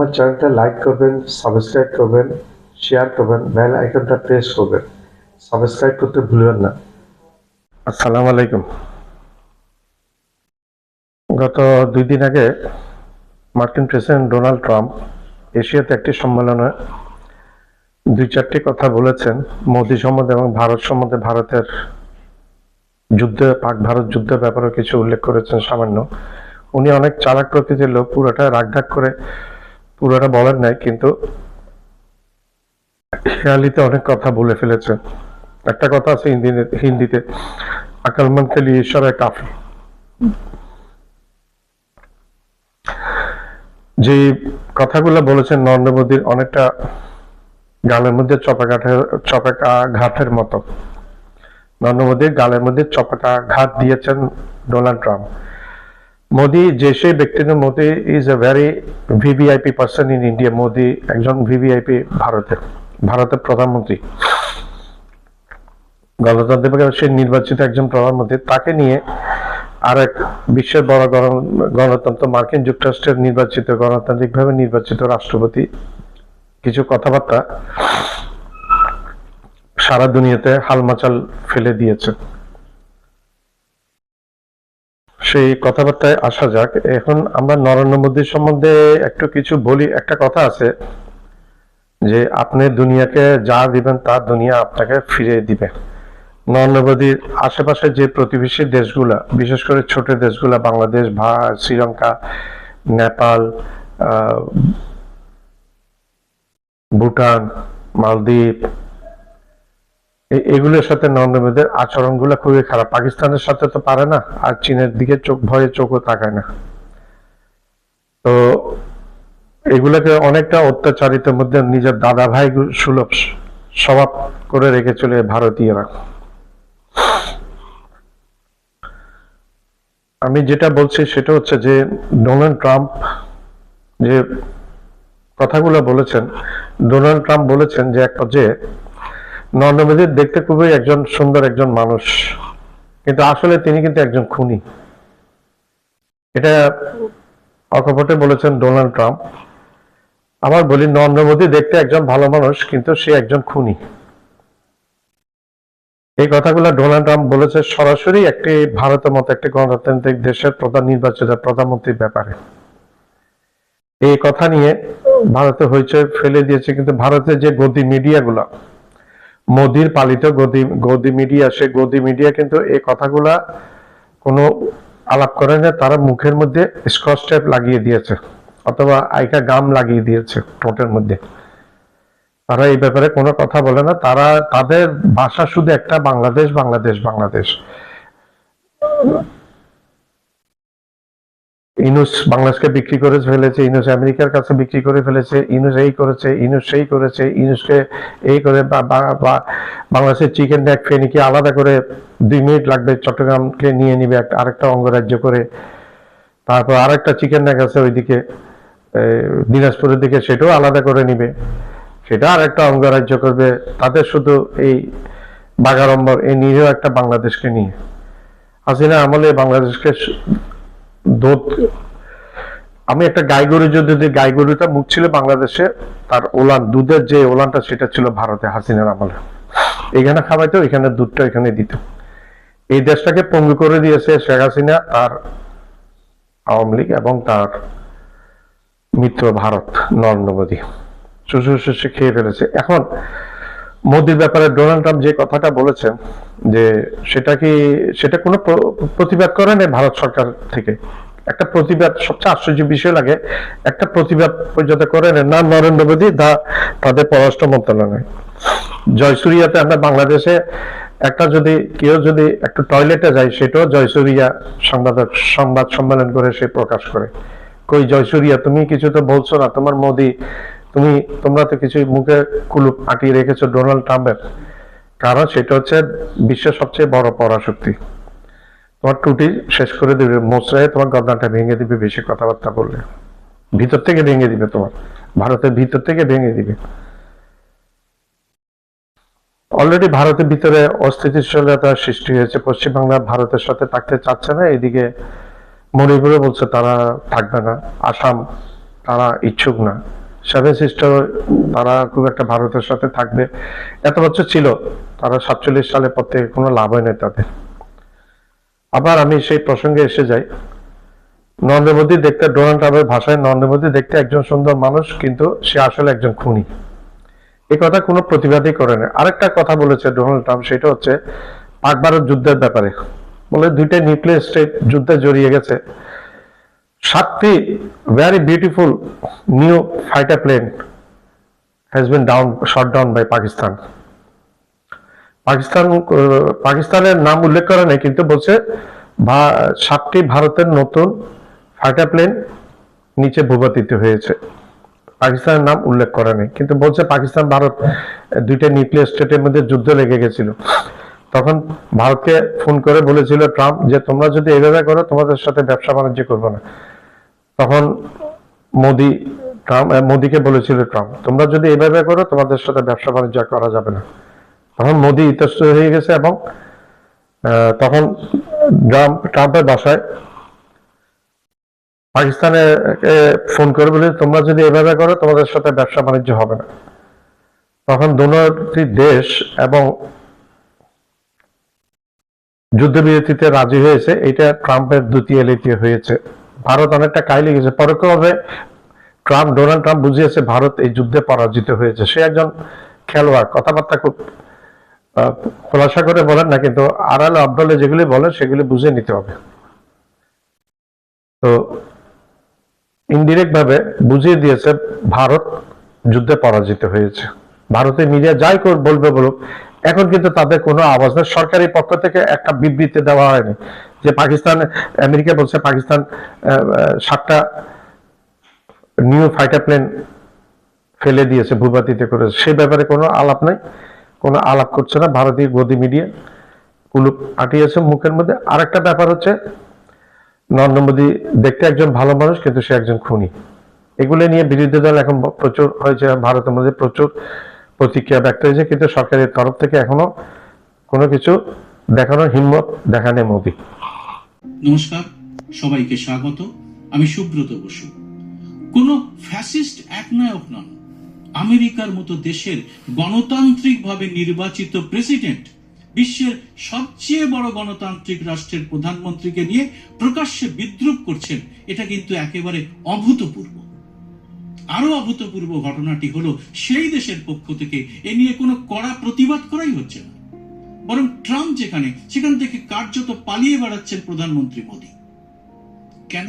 আমার চ্যানেলটা লাইক করবেন, সাবস্ক্রাইব করবেন, শেয়ার করবেন, বেল আইকনটা প্রেস করবেন। সাবস্ক্রাইব করতে ভুলবেন না। আসসালামু আলাইকুম। গত 2 দিন আগে মার্কিন প্রেসিডেন্ট ডোনাল্ড ট্রাম্প এশিয়াতে একটি সম্মেলনে 2-4টি কথা বলেছেন মোদি সম্বন্ধে এবং ভারত সম্বন্ধে। ভারতের যুদ্ধে, পাক ভারত যুদ্ধের ব্যাপারে কিছু উল্লেখ করেছেন সামান্য। উনি অনেক চালাক প্রকৃতির লোক, পুরোটা রাগঢাক করে পুরোটা বলেন নাই, কিন্তু হেয়ালিতে অনেক কথা বলে ফেলেছেন। একটা কথা আছে হিন্দিতে, আকলমন কে লিয়ে ইশারা কাফি। যে কথাগুলো বলেছেন নরেন্দ্র মোদীর অনেকটা গালের মধ্যে চপাঘাতের মতো। নরেন্দ্র মোদীর গালের মধ্যে চপাঘাত দিয়েছেন ডোনাল্ড ট্রাম্প। মোদি যে সেই ব্যক্তি নয়, Modi is a very VVIP person in India. Modi একজন ভিভিআইপি ভারতের প্রধানমন্ত্রী, গণতান্ত্রিকভাবে সে নির্বাচিত একজন প্রধানমন্ত্রী। তাকে নিয়ে আর এক বিশ্বের বড় গণতন্ত্র মার্কিন যুক্তরাষ্ট্রের গণতান্ত্রিকভাবে নির্বাচিত রাষ্ট্রপতি কিছু কথাবার্তা সারা দুনিয়াতে হালমাচাল ফেলে দিয়েছে। সেই কথাবার্তায় আসা যাক। এখন আমরা নরেন্দ্র মোদীর সম্বন্ধে একটু কিছু বলি। একটা কথা আছে যে আপনি দুনিয়াকে যা দিবেন তা দুনিয়া আপনাকে ফিরিয়ে দিবে। নরেন্দ্র মোদীর আশেপাশে যে প্রতিবেশী দেশগুলা, বিশেষ করে ছোট দেশগুলা, বাংলাদেশ, শ্রীলঙ্কা, নেপাল, ভুটান, মালদ্বীপ, এগুলোর সাথে নরেন্দ্র মোদীর আচরণগুলো খুবই খারাপ। পাকিস্তানের সাথে তো পারে না, আর চীনের দিকে ভয়ে চোখও তাকায় না। তো এগুলোকে অনেকটা অত্যাচারিতের মধ্যে নিজের দাদা ভাই সুলভ স্বভাব করে রেখে চলে ভারতীয়রা। আমি যেটা বলছি সেটা হচ্ছে যে ডোনাল্ড ট্রাম্প যে কথাগুলো বলেছেন, ডোনাল্ড ট্রাম্প বলেছেন যে এক পর্যায়ে নরেন্দ্র মোদী দেখতে খুবই একজন সুন্দর একজন মানুষ, কিন্তু আসলে তিনি কিন্তু একজন খুনি। এটা অকপটে বলেছেন ডোনাল্ড ট্রাম্প। আবার বলি, নরেন্দ্র মোদী দেখতে একজন ভালো মানুষ, কিন্তু সে একজন খুনি। এই কথাগুলো ডোনাল্ড ট্রাম্প বলেছে সরাসরি একটি ভারতের মতো একটি গণতান্ত্রিক দেশের নির্বাচিত প্রধানমন্ত্রীর ব্যাপারে। এই কথা নিয়ে ভারতে হইচই ফেলে দিয়েছে। কিন্তু ভারতের যে গদি মিডিয়াগুলা, মোদির পালিত গদি মিডিয়া, সে গদি মিডিয়া কিন্তু এই কথাগুলা কোনো আলাপ করে না। তারা মুখের মধ্যে স্কচ টেপ লাগিয়ে দিয়েছে অথবা আইকা গাম লাগিয়ে দিয়েছে ঠোঁটের মধ্যে। তারা এই ব্যাপারে কোনো কথা বলে না। তারা তাদের ভাষা শুধু একটা, বাংলাদেশ বাংলাদেশ বাংলাদেশ। ইনুস বাংলাদেশকে বিক্রি করে ফেলেছে, ইনুস আমেরিকার কাছে বিক্রি করে ফেলেছে, ইনুস এই করেছে, ইনুস সেই করেছে, ইনুসকে এই করে বাংলাদেশের চিকেন নেক ফেনীকে আলাদা করে 2 মিনিট লাগবে, চট্টগ্রামকে নিয়ে নিবে আরেকটা অঙ্গরাজ্য করে। তারপর আরেকটা চিকেন নেক আছে ওইদিকে দিনাজপুরের দিকে, সেটাও আলাদা করে নিবে, সেটা আরেকটা অঙ্গরাজ্য করবে। তাদের শুধু এই বাগাড়ম্বর, এই নিরীহ একটা বাংলাদেশকে নিয়ে। হাসিনা আমলে বাংলাদেশকে আমি একটা গাই গরু, যদি গাই গরুটা মুখ ছিল বাংলাদেশে, তার ওলান, দুধের যে ওলানটা, সেটা ছিল ভারতে হাসিনার আমলে। এখানে খাওয়াইতো, এখানে দুধটা এখানে দিত। এই দেশটাকে পঙ্গু করে দিয়েছে শেখ হাসিনা, তার আওয়ামী লীগ এবং তার মিত্র ভারত, নরেন্দ্র মোদী শুষে খেয়ে ফেলেছে। এখন মোদির ব্যাপারে ডোনাল্ড ট্রাম্প যে কথাটা বলেছেন, যে সেটা কোনো প্রতিবাদ করে নেই ভারত সরকার থেকে। একটা প্রতিবাদ, সবচেয়ে আশ্চর্য বিষয় লাগে, একটা প্রতিবাদ পর্যন্ত করে নেন না নরেন্দ্র মোদী, তাদের পররাষ্ট্র মন্ত্রণালয়। জয়সুরিয়াতে আমরা বাংলাদেশে কেউ যদি একটু টয়লেটে যায়, সেটাও জয়সুরিয়া সংবাদ সম্মেলন করে সে প্রকাশ করে। কই জয়সুরিয়া, তুমি কিছু তো বলছো না, তোমার মোদী, তোমরা তো কিছু মুখে কুলুপ আটিয়ে রেখেছো ডোনাল্ড ট্রাম্পের। কারণ সেটা হচ্ছে বিশ্বের সবচেয়ে বড় পরাশক্তি। তোমার টুটি শেষ করে দিবে, মোচড়ায় তোমার গর্দানটা ভেঙে দিবে বেশি কথাবার্তা বললে। ভিতর থেকে ভেঙে দিবে, তোমার ভারতের ভিতর থেকে ভেঙে দিবে। অলরেডি ভারতের ভিতরে অস্থিতিশীলতার সৃষ্টি হয়েছে। পশ্চিমবাংলা ভারতের সাথে থাকতে চাচ্ছে না, এদিকে মণিপুরে বলছে তারা থাকবে না, আসাম তারা ইচ্ছুক না। সেভেন সিস্টার তারা খুব একটা ভারতের সাথে থাকবে এত বছর ছিল, তারা 47 সালের পর থেকে কোনো লাভ হয় না তাদের। আবার আমি সেই প্রসঙ্গে এসে যাই, নরেন্দ্র মোদী দেখতে, ডোনাল্ড ট্রাম্পের ভাষায় নরেন্দ্র মোদী দেখতে একজন সুন্দর মানুষ, কিন্তু সে আসলে একজন খুনি। এই কথা কোনো প্রতিবাদই করে না। আরেকটা কথা বলেছে ডোনাল্ড ট্রাম্প, সেটা হচ্ছে পাক ভারত যুদ্ধের ব্যাপারে। বলে দুইটা নিউক্লিয়ার স্টেট যুদ্ধে জড়িয়ে গেছে। 7টি very beautiful new fighter plane has been shot down by Pakistan. পাকিস্তানের নাম উল্লেখ করে নাই, কিন্তু বলছে 7টি ভারতের নতুন ফাইটার প্লেন নিচে ভূপাতিত হয়েছে। পাকিস্তানের নাম উল্লেখ করে নাই, কিন্তু বলছে পাকিস্তান ভারত দুইটা নিউক্লিয়ার স্টেটের মধ্যে যুদ্ধ লেগে গেছিল। তখন ভারতকে ফোন করে বলেছিল ট্রাম্প যে তোমরা যদি এইভাবে করো তোমাদের সাথে ব্যবসা বাণিজ্য করবো না। তখন মোদীকে বলেছিল ট্রাম্প, তোমরা যদি এইভাবে করো তোমাদের সাথে ব্যবসা বাণিজ্য করা যাবে না। তখন মোদী ইতস্ত হয়ে গেছে এবং তখন ট্রাম্পের বাসায় পাকিস্তানে ফোন করে বলে তোমরা যদি এভাবে করো তোমাদের সাথে ব্যবসা বাণিজ্য হবে না। তখন দুটি দেশ এবং যুদ্ধবিরতিতে রাজি হয়েছে। এটা ট্রাম্পের দ্বিতীয় নীতি হয়েছে। ভারত অনেকটা কাইলে গেছে। পরোক্ষভাবে ডোনাল্ড ট্রাম্প বুঝিয়েছে ভারত এই যুদ্ধে পরাজিত হয়েছে। সে একজন খেলোয়াড়, কথাবার্তা খুব খোলাসা করে বলেন না, কিন্তু আড়ালে আবডালে যেগুলি বলেন সেগুলি বুঝে নিতে হবে। তো ইনডিরেক্ট ভাবে বুঝিয়ে দিয়েছে ভারত যুদ্ধে পরাজিত হয়েছে। ভারতের মিডিয়া যাই বলবে বলুক, এখন কিন্তু তাদের কোনো আওয়াজ নেই। সরকারি পক্ষ থেকে একটা বিবৃতি দেওয়া হয়নি যে পাকিস্তান, আমেরিকা বলছে পাকিস্তান 7টা নিউ ফাইটার প্লেন ফেলে দিয়েছে, ভূপাতিত করেছে। সেই ব্যাপারে কোনো আলাপ নাই, কোনো আলাপ করছে না ভারতীয় গদি মিডিয়া, কুলুপ আটিয়েছে মুখের মধ্যে। আরেকটা ব্যাপার হচ্ছে নরেন্দ্র মোদী দেখতে একজন ভালো মানুষ, কিন্তু সে একজন খুনি। এগুলো নিয়ে বিরোধী দল এখন প্রচুর হয়েছে, ভারতের মধ্যে প্রচুর প্রতিক্রিয়া ব্যক্ত হয়েছে, কিন্তু সরকারের তরফ থেকে এখনো কোনো কিছু দেখানোর হিম্মত দেখানে মোদী। নমস্কার, সবাইকে স্বাগত। আমি সুব্রত বসু। কোন ফ্যাসিস্ট একনায়ক নন। আমেরিকার মতো দেশের গণতান্ত্রিকভাবে নির্বাচিত প্রেসিডেন্ট বিশ্বের সবচেয়ে বড় গণতান্ত্রিক রাষ্ট্রের প্রধানমন্ত্রীকে নিয়ে প্রকাশ্যে বিদ্রূপ করছেন, এটা কিন্তু একেবারে অভূতপূর্ব। আরো অভূতপূর্ব ঘটনাটি হলো সেই দেশের পক্ষ থেকে এ নিয়ে কোনো কড়া প্রতিবাদ করাই হচ্ছে না, বরং ট্রাম্প সেখান থেকে কার্যত পালিয়ে বেড়াচ্ছেন প্রধানমন্ত্রী মোদী। কেন?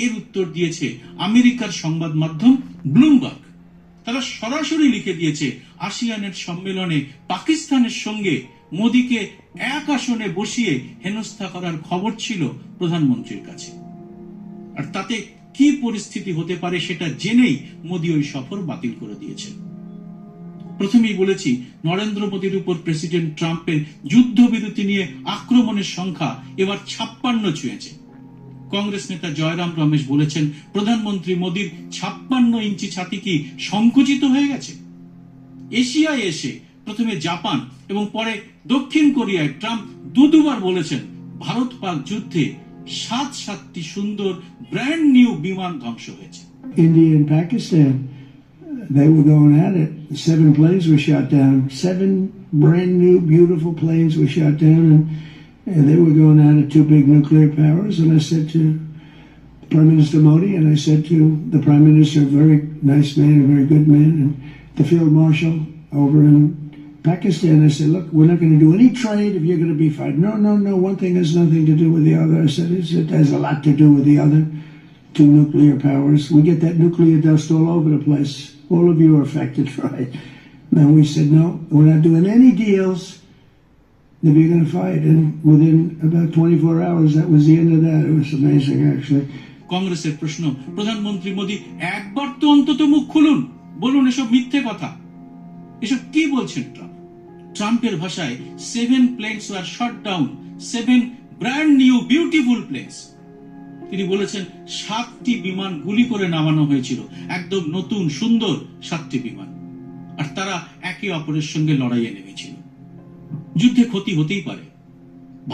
এর উত্তর দিয়েছে আমেরিকার সংবাদ মাধ্যম ব্লুমবার্গ। তারা সরাসরি লিখে দিয়েছে আসিয়ানের সম্মেলনে পাকিস্তানের সঙ্গে মোদীকে এক আসনে বসিয়ে হেনস্থা করার খবর ছিল প্রধানমন্ত্রীর কাছে, আর তাতে কি পরিস্থিতি হতে পারে সেটা জেনেই মোদী ওই সফর বাতিল করে দিয়েছেন। প্রথমেই বলেছি, নরেন্দ্র মোদীর উপর প্রেসিডেন্ট ট্রাম্পের যুদ্ধবিরতি নিয়ে আক্রমণের সংখ্যা এবার 56 ছুঁয়েছে। কংগ্রেস নেতা জয়রাম রমেশ বলেছেন, প্রধানমন্ত্রী মোদীর 56 ইঞ্চি ছাতি কি সংকুচিত হয়ে গেছে? এশিয়ায় এসে প্রথমে জাপান এবং পরে দক্ষিণ কোরিয়ায় ট্রাম্প দুবার বলেছেন ভারত পাক যুদ্ধে 7টি সুন্দর ব্র্যান্ড নিউ বিমান ধ্বংস হয়েছে। India and Pakistan, they were going at it. 7 planes were shot down. 7 brand new, beautiful planes were shot down, and they were going at it, 2 big nuclear powers. And I said to Prime Minister Modi, and I said to the Prime Minister, a very nice man, a very good man, and the Field Marshal over in Pakistan, I said, look, we're not going to do any trade if you're going to be fighting. No. One thing has nothing to do with the other. I said, it has a lot to do with the other 2 nuclear powers. We get that nuclear dust all over the place. All of you are affected, right? And we said, no, we're not doing any deals if you're going to fight. And within about 24 hours, that was the end of that. It was amazing, actually. কংগ্রেসের প্রশ্ন, প্রধানমন্ত্রী মোদী একবার তো অন্তত মুখ খুলুন, বলুন এসব মিথ্যে কথা। এসব কি বলছেন ট্রাম্প? ট্রাম্পের ভাষায় 7 planes were shot down, 7 brand new beautiful planes। তিনি বলেছেন 7টি বিমান গুলি করে নামানো হয়েছিল, একদম নতুন সুন্দর 7টি বিমান, আর তারা একে অপরের সঙ্গে লড়াইয়ে নেমেছিল। যুদ্ধে ক্ষতি হতেই পারে।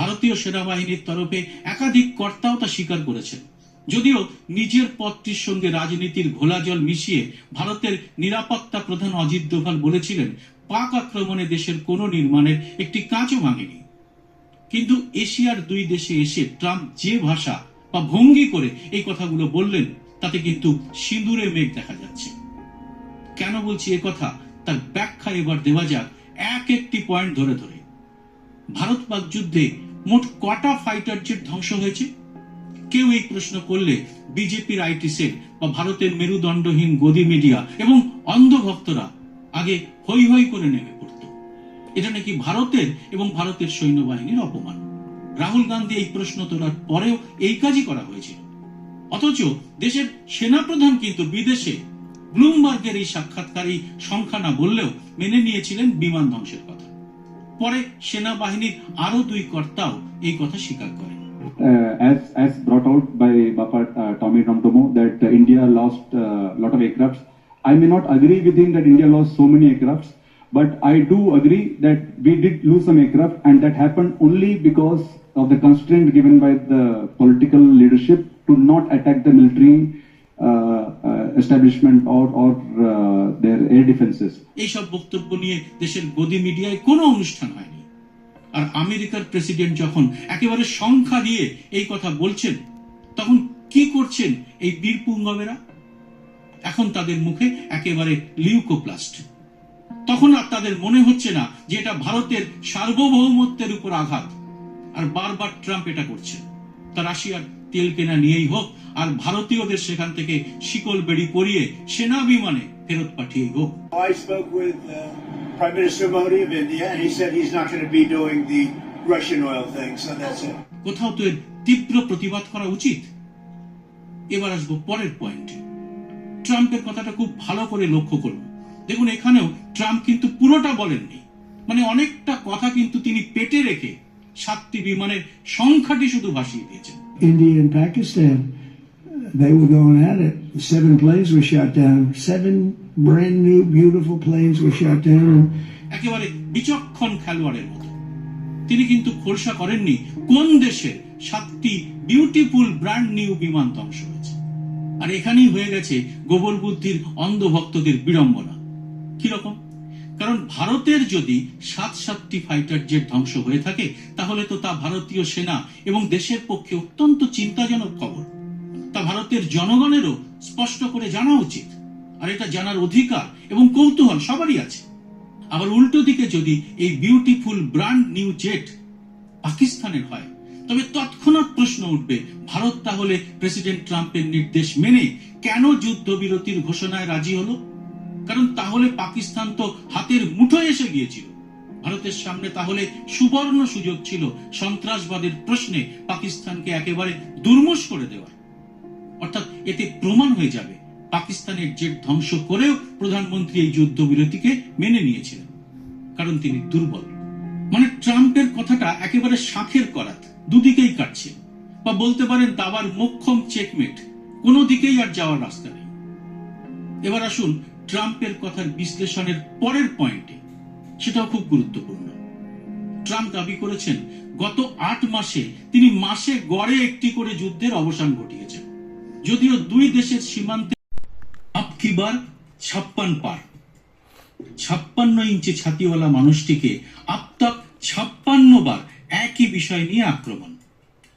ভারতীয় সেনাবাহিনীর তরফে একাধিক কর্তাও তা স্বীকার করেছেন। যদিও নিজের পদটির সঙ্গে রাজনীতির ঘোলাজল মিশিয়ে ভারতের নিরাপত্তা প্রধান অজিত দোভাল বলেছিলেন পাক আক্রমণে দেশের কোনো নির্মাণের একটি কাঁচও ভাঙেনি। কিন্তু এশিয়ার দুই দেশে এসে ট্রাম্প যে ভাষা বা ভঙ্গি করে এই কথাগুলো বললেন তাতে কিন্তু সিঁদুরে মেঘ দেখা যাচ্ছে। কেন বলছি এ কথা তার ব্যাখ্যা এবার দেওয়া যাক এক একটি পয়েন্ট ধরে ধরে। ভারত পাক যুদ্ধে মোট কটা ফাইটার জেট ধ্বংস হয়েছে? কেউ এই প্রশ্ন করলে বিজেপির আইটি সেল বা ভারতের মেরুদণ্ডহীন গদি মিডিয়া এবং অন্ধভক্তরা আগে হৈ হৈ করে নেমে পড়ত। এটা নাকি ভারতের এবং ভারতের সৈন্যবাহিনীর অপমান। রাহুল গান্ধী এই প্রশ্ন তোলার পরেও এই কাজই করা হয়েছিল। অথচ দেশের সেনাপ্রধান কিন্তু বিদেশে ব্লুমবার্গের এই সাক্ষাৎকারী সংখ্যা না বললেও মেনে নিয়েছিলেন বিমান ধ্বংসের কথা। পরে সেনাবাহিনীর আরো দুই কর্তাও এই কথা স্বীকার করেন। As brought out by Bapa Tommy Ramtomo, that India lost a lot of aircrafts. I may not agree with him that India lost so many aircrafts, but I do agree that we did lose some aircraft, and that happened only because of the constraint given by the political leadership to not attack the military establishment or their air defenses. এইসব বক্তব্য নিয়ে দেশের গদি মিডিয়ায় কোনো অনুষ্ঠান হয়নি। আর আমেরিকার প্রেসিডেন্ট যখন একেবারে সংখ্যা দিয়ে এই কথা বলছেন তখন কি করছেন এই বীরপুঙ্গবেরা? এখন তাদের মুখে একেবারে লিউকোপ্লাস্ট। তখন আর তাদের মনে হচ্ছে না যে এটা ভারতের সার্বভৌমত্বের উপর আঘাত। আর বারবার ট্রাম্প এটা করছেন। তা রাশিয়ার তেল কেনা নিয়েই হোক আর ভারতীয়দের সেখান থেকে শিকল বেড়ি পরিয়ে সেনা বিমানে ফেরত পাঠিয়েই হোক। I spoke with Prime Minister Modi of India, and he said he's not going to be doing the Russian oil thing, so that's it. কোথাও তো এর তীব্র প্রতিবাদ করা উচিত। এবার আসবো পরের পয়েন্টে। ট্রাম্পের কথাটা খুব ভালো করে লক্ষ্য করুন। দেখুন এখানেও ট্রাম্প কিন্তু পুরোটা বলেননি, মানে অনেকটা কথা কিন্তু তিনি পেটে রেখে 7টি বিমানের সংখ্যাটি শুধু ভাসিয়ে দিয়েছেন। India and Pakistan, they were going at it. 7 planes were shot down. 7 brand new, beautiful planes were shot down. একেবারে বিচক্ষণ খেলোয়াড়ের মতো তিনি কিন্তু খোলসা করেননি কোন দেশের 7টি বিউটিফুল ব্র্যান্ড নিউ বিমান ধ্বংস হয়েছে। আর এখানেই হয়ে গেছে গোবর বুদ্ধির অন্ধভক্তদের বিড়ম্বনা। কিরকম? কারণ ভারতের যদি 7টি ফাইটার জেট ধ্বংস হয়ে থাকে তাহলে তো তা ভারতীয় সেনা এবং দেশের পক্ষে অত্যন্ত চিন্তাজনক খবর। তা ভারতের জনগণেরও স্পষ্ট করে জানা উচিত। আর এটা জানার অধিকার এবং কৌতূহল সবারই আছে। আবার উল্টো দিকে যদি এই বিউটিফুল ব্র্যান্ড নিউ জেট পাকিস্তানের হয় তবে তৎক্ষণাৎ প্রশ্ন উঠবে, ভারত তাহলে প্রেসিডেন্ট ট্রাম্পের নির্দেশ মেনে কেন যুদ্ধবিরতির ঘোষণায় রাজি হলো? কারণ তাহলে পাকিস্তান তো হাতের মুঠোয় এসে গিয়েছিল। ভারতের সামনে তাহলে সুবর্ণ সুযোগ ছিল সন্ত্রাসবাদের প্রশ্নে পাকিস্তানকে একেবারে দুর্মুষ করে দেওয়ার। অর্থাৎ এতে প্রমাণ হয়ে যাবে পাকিস্তানের জেট ধ্বংস করেও প্রধানমন্ত্রী এই যুদ্ধবিরতিকে মেনে নিয়েছিলেন, কারণ তিনি দুর্বল। মানে ট্রাম্পের কথাটা একেবারে শাঁখের করাত, দুদিকেই কাটছে, বা বলতে পারেন দাবার মোক্ষম চেকমেট, কোনো দিকেই আর যাওয়ার রাস্তা নেই। এবার আসুন ট্রাম্পের কথার বিশ্লেষণের পরের পয়েন্টে, সেটাও খুব গুরুত্বপূর্ণ। ট্রাম্প দাবি করেছেন গত 8 মাসে তিনি মাসে গড়ে একটি করে যুদ্ধের অবসান ঘটিয়েছেন। যদিও দুই দেশের সীমান্তে আপকিবার 56 পার, 56 ইঞ্চি ছাতিওয়ালা মানুষটিকে আপতাক 56 বার একই বিষয় নিয়ে আক্রমণ।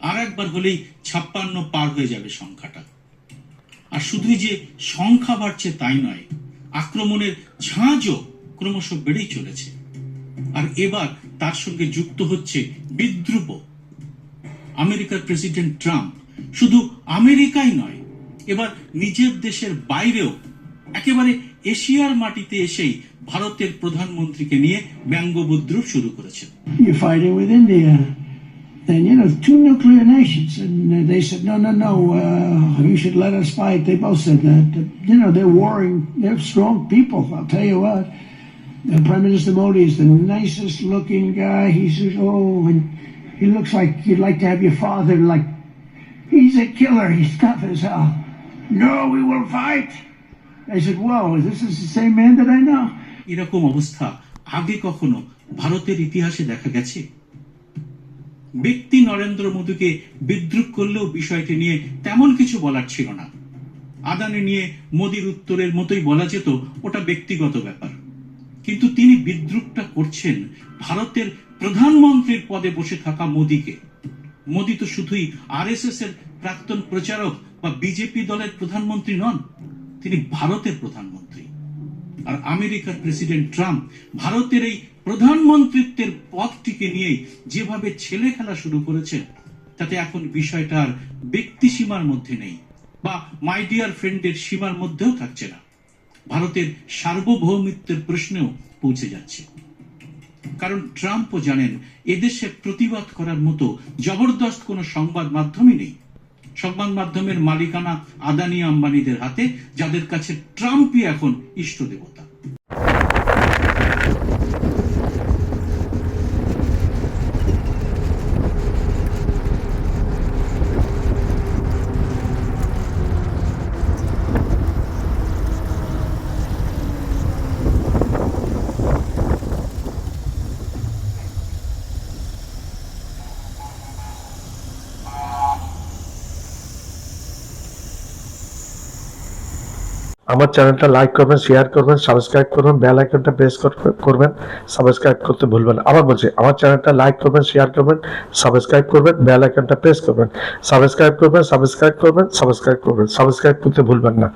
আর একবার হলেই 56 পার হয়ে যাবে সংখ্যাটা। আর শুধুই যে সংখ্যা বাড়ছে তাই নয়, আক্রমণের ঝাঁজও ক্রমশ বেড়েই চলেছে। আর এবার তার সঙ্গে যুক্ত হচ্ছে বিদ্রুপ। আমেরিকার প্রেসিডেন্ট ট্রাম্প শুধু আমেরিকাই নয়, এবার নিজের দেশের বাইরেও একেবারে এশিয়ার মাটিতে এসেই ভারতের প্রধানমন্ত্রীকে নিয়ে ব্যঙ্গ বিদ্রুপ শুরু করেছেন। You're fighting with India. And, 2 nuclear nations. And they said, no, you should let us fight. They both said that. They're warring. They're strong people, I'll tell you what. Prime Minister Modi is the nicest looking guy. He's and he looks like you'd like to have your father, like, he's a killer. He's tough as hell. No, we will fight. I said, whoa, this is the same man that I know. এরকম অবস্থা আগে কখনো ভারতের ইতিহাসে দেখা গেছে? ব্যক্তি নরেন্দ্র মোদীকে বিদ্রুপ করলেও বিষয়টি নিয়ে তেমন কিছু বলার ছিল না। আদানি নিয়ে মোদীর উত্তরের মতোই বলা যেত, ওটা ব্যক্তিগত ব্যাপার। কিন্তু তিনি বিদ্রুপটা করছেন ভারতের প্রধানমন্ত্রীর পদে বসে থাকা মোদীকে। মোদী তো শুধুই আরএসএস এর প্রাক্তন প্রচারক বা বিজেপি দলের প্রধানমন্ত্রী নন, তিনি ভারতের প্রধানমন্ত্রী। আর আমেরিকার প্রেসিডেন্ট ট্রাম্প ভারতের এই প্রধানমন্ত্রীত্বের পদটিকে নিয়ে যেভাবে ছেলে খেলা শুরু করেছেন, তাতে এখন বিষয়টা আর ব্যক্তি সীমার মধ্যে নেই বা মাই ডিয়ার ফ্রেন্ডের সীমার মধ্যেও থাকছে না, ভারতের সার্বভৌমিত্বের প্রশ্নেও পৌঁছে যাচ্ছে। কারণ ট্রাম্পও জানেন এদেশে প্রতিবাদ করার মতো জবরদস্ত কোনো সংবাদ মাধ্যমই নেই। সংবাদ মাধ্যমের মালিকানা আদানি আম্বানিদের হাতে, যাদের কাছে ট্রাম্পই এখন ইষ্ট দেবতা। আমার চ্যানেলটা লাইক করবেন, শেয়ার করবেন, সাবস্ক্রাইব করবেন, বেল আইকনটা প্রেস করবেন, সাবস্ক্রাইব করতে ভুলবেন না। আবার বলছি, আমার চ্যানেলটা লাইক করবেন, শেয়ার করবেন, সাবস্ক্রাইব করবেন, বেল আইকনটা প্রেস করবেন, সাবস্ক্রাইব করবেন, সাবস্ক্রাইব করবেন, সাবস্ক্রাইব করবেন, সাবস্ক্রাইব করতে ভুলবেন না।